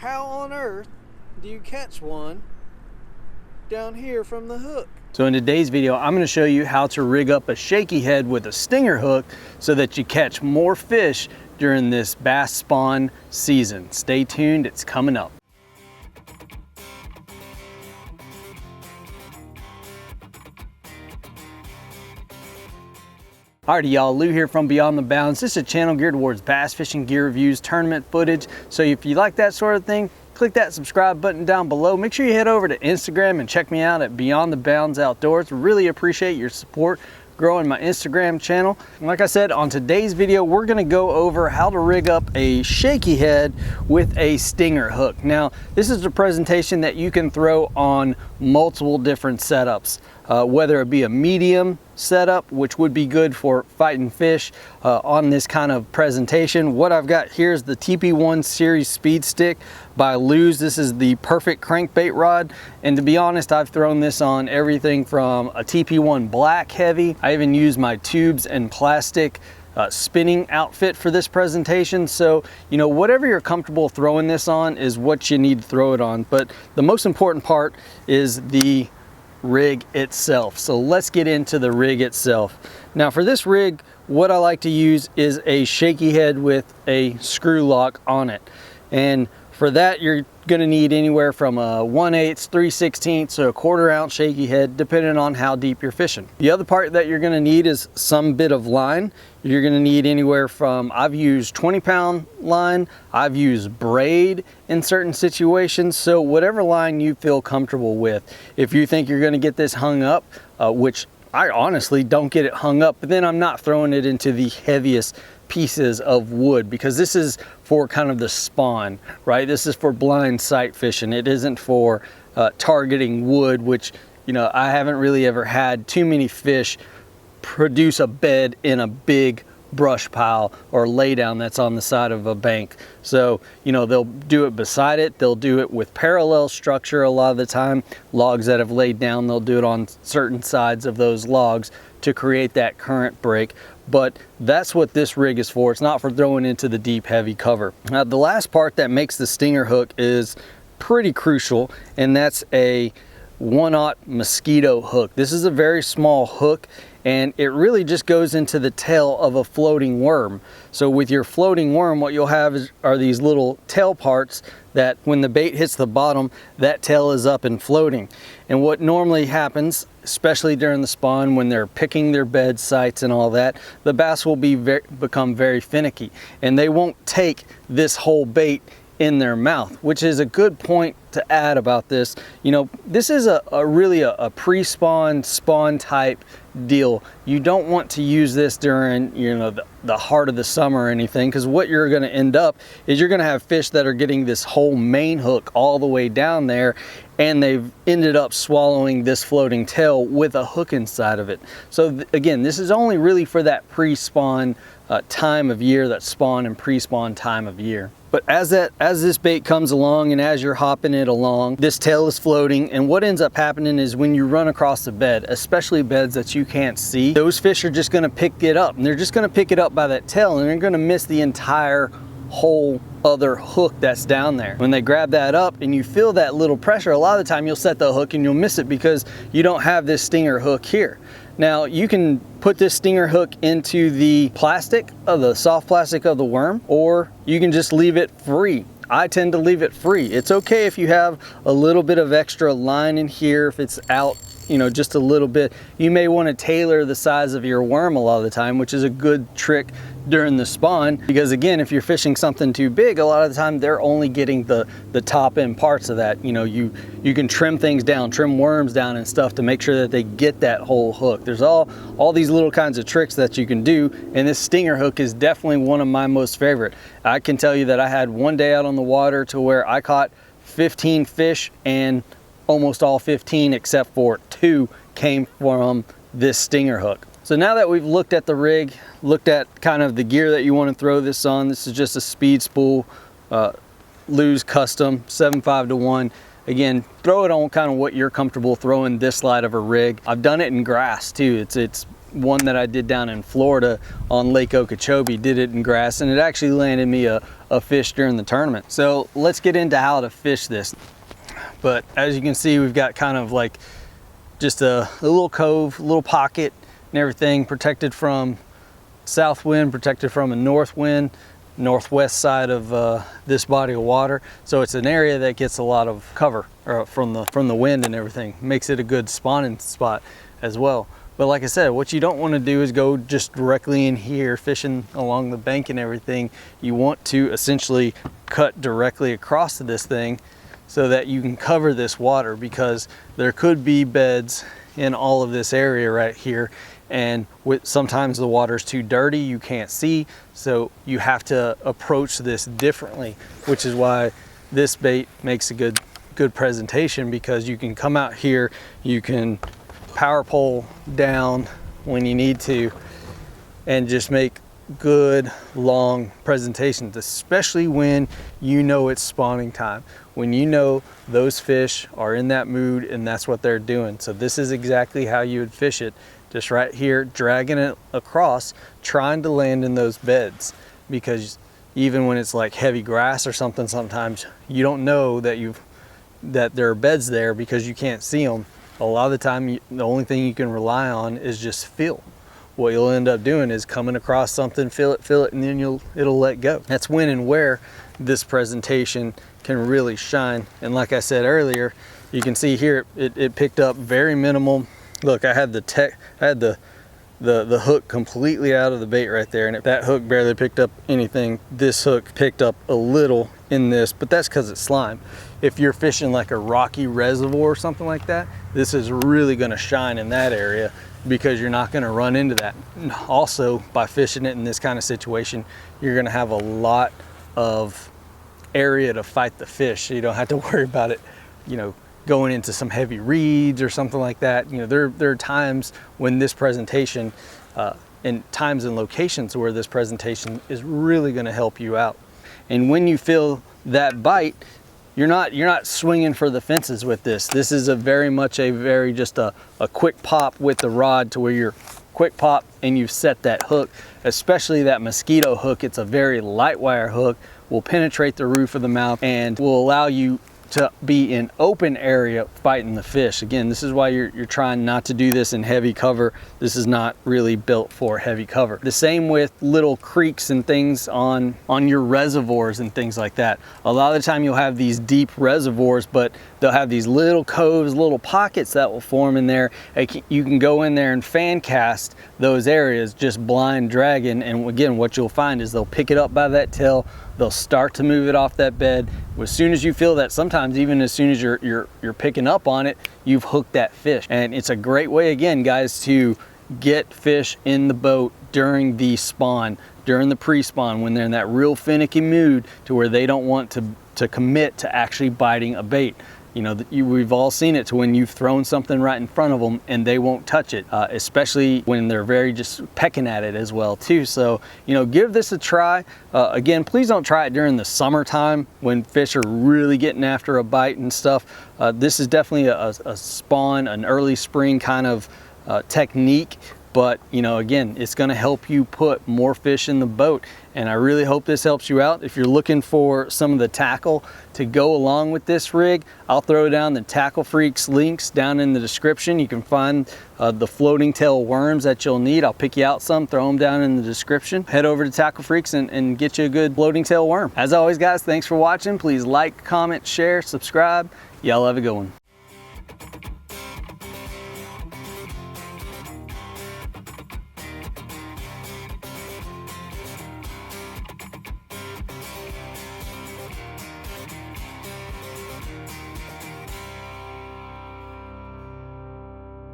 how on earth do you catch one down here from the hook? So in today's video, I'm going to show you how to rig up a shaky head with a stinger hook so that you catch more fish during this bass spawn season. Stay tuned, it's coming up. Alrighty y'all, Lou here from Beyond the Bounds. This is a channel geared towards bass fishing gear reviews, tournament footage. So if you like that sort of thing, click that subscribe button down below. Make sure you head over to Instagram and check me out at Beyond the Bounds Outdoors. Really appreciate your support growing my Instagram channel. And like I said, on today's video, we're gonna go over how to rig up a shaky head with a stinger hook. Now, this is a presentation that you can throw on multiple different setups, whether it be a medium setup, which would be good for fighting fish on this kind of presentation. What I've got here is the TP1 series speed stick by Lew's. This is the perfect crankbait rod, and to be honest, I've thrown this on everything from a TP1 black heavy. I even used my tubes and plastic spinning outfit for this presentation. So, you know, whatever you're comfortable throwing this on is what you need to throw it on. But the most important part is the rig itself. So let's get into the rig itself. Now for this rig, what I like to use is a shaky head with a screw lock on it. And for that, you're gonna need anywhere from a 1/8, 3/16, so a 1/4 ounce shaky head, depending on how deep you're fishing. The other part that you're gonna need is some bit of line. You're gonna need anywhere from, I've used 20-pound line, I've used braid in certain situations, so whatever line you feel comfortable with. If you think you're gonna get this hung up, which I honestly don't get it hung up, but then I'm not throwing it into the heaviest pieces of wood, because this is for kind of the spawn, right? This is for blind sight fishing. It isn't for targeting wood, which, you know, I haven't really ever had too many fish produce a bed in a big brush pile or lay down that's on the side of a bank. So, you know, they'll do it beside it. They'll do it with parallel structure a lot of the time. Logs that have laid down, they'll do it on certain sides of those logs to create that current break. But that's what this rig is for. It's not for throwing into the deep, heavy cover. Now, the last part that makes the stinger hook is pretty crucial, and that's a 1/0 mosquito hook. This is a very small hook, and it really just goes into the tail of a floating worm. So with your floating worm, what you'll have are these little tail parts that when the bait hits the bottom, that tail is up and floating. And what normally happens, especially during the spawn when they're picking their bed sites and all that, the bass will become very finicky, and they won't take this whole bait in their mouth, which is a good point to add about this. You know, this is really a pre-spawn, spawn type deal. You don't want to use this during, you know, the heart of the summer or anything, because what you're going to end up is you're going to have fish that are getting this whole main hook all the way down there, and they've ended up swallowing this floating tail with a hook inside of it. So again, this is only really for that pre-spawn time of year, that spawn and pre-spawn time of year. But as this bait comes along and as you're hopping it along, this tail is floating, and what ends up happening is when you run across the bed, especially beds that you can't see, those fish are just gonna pick it up, and they're just gonna pick it up by that tail, and they're gonna miss the entire whole other hook that's down there. When they grab that up and you feel that little pressure, a lot of the time you'll set the hook and you'll miss it because you don't have this stinger hook here. Now you can put this stinger hook into the plastic of the soft plastic of the worm, or you can just leave it free. I tend to leave it free. It's okay if you have a little bit of extra line in here, if it's out, you know, just a little bit. You may want to tailor the size of your worm a lot of the time, which is a good trick during the spawn, because again, if you're fishing something too big, a lot of the time they're only getting the top end parts of that. You know, you can trim things down, trim worms down and stuff to make sure that they get that whole hook. There's all these little kinds of tricks that you can do, and this stinger hook is definitely one of my most favorite. I can tell you that I had one day out on the water to where I caught 15 fish, and almost all 15 except for 2 came from this stinger hook. So now that we've looked at the rig, looked at kind of the gear that you want to throw this on, this is just a speed spool, Lew's custom 7.5-1. Again, throw it on kind of what you're comfortable throwing this side of a rig. I've done it in grass too. It's one that I did down in Florida on Lake Okeechobee, did it in grass, and it actually landed me a of fish during the tournament. So let's get into how to fish this. But as you can see, we've got kind of like just a little cove, a little pocket and everything, protected from south wind, protected from a north wind, northwest side of this body of water. So it's an area that gets a lot of cover from the wind and everything. Makes it a good spawning spot as well. But like I said, what you don't want to do is go just directly in here fishing along the bank and everything. You want to essentially cut directly across to this thing so that you can cover this water, because there could be beds in all of this area right here, and sometimes the water's too dirty, you can't see, so you have to approach this differently, which is why this bait makes a good presentation, because you can come out here, you can power pole down when you need to, and just make good long presentations, especially when you know it's spawning time, when you know those fish are in that mood and that's what they're doing. So this is exactly how you would fish it, just right here, dragging it across, trying to land in those beds, because even when it's like heavy grass or something, sometimes you don't know that there are beds there because you can't see them. A lot of the time, the only thing you can rely on is just feel. What you'll end up doing is coming across something, feel it, and then it'll let go. That's when and where this presentation can really shine. And like I said earlier, you can see here it picked up very minimal. Look, I had the hook completely out of the bait right there, and that hook barely picked up anything. This hook picked up a little in this, but that's because it's slime. If you're fishing like a rocky reservoir or something like that, this is really going to shine in that area, because you're not going to run into that. Also, by fishing it in this kind of situation, you're going to have a lot of area to fight the fish, so you don't have to worry about it, going into some heavy reeds or something like that. There are times when this presentation, and times and locations where this presentation is really going to help you out. And when you feel that bite, you're not swinging for the fences with this. This is just a quick pop with the rod, to where you're quick pop and you've set that hook, especially that mosquito hook. It's a very light wire hook, will penetrate the roof of the mouth and will allow you to be in open area fighting the fish. Again, this is why you're trying not to do this in heavy cover. This is not really built for heavy cover. The same with little creeks and things on your reservoirs and things like that. A lot of the time you'll have these deep reservoirs, but they'll have these little coves, little pockets that will form in there. You can go in there and fan cast those areas, just blind dragging, and again, what you'll find is they'll pick it up by that tail, they'll start to move it off that bed. As soon as you feel that, sometimes even as soon as you're picking up on it, you've hooked that fish. And it's a great way, again, guys, to get fish in the boat during the spawn, during the pre-spawn, when they're in that real finicky mood, to where they don't want to commit to actually biting a bait. We've all seen it, to when you've thrown something right in front of them and they won't touch it, especially when they're very just pecking at it as well too. So, give this a try. Again, please don't try it during the summertime when fish are really getting after a bite and stuff. This is definitely a spawn, an early spring kind of technique. But, again, it's going to help you put more fish in the boat. And I really hope this helps you out. If you're looking for some of the tackle to go along with this rig, I'll throw down the Tackle Freaks links down in the description. You can find the floating tail worms that you'll need. I'll pick you out some, throw them down in the description. Head over to Tackle Freaks and get you a good floating tail worm. As always, guys, thanks for watching. Please like, comment, share, subscribe. Y'all have a good one.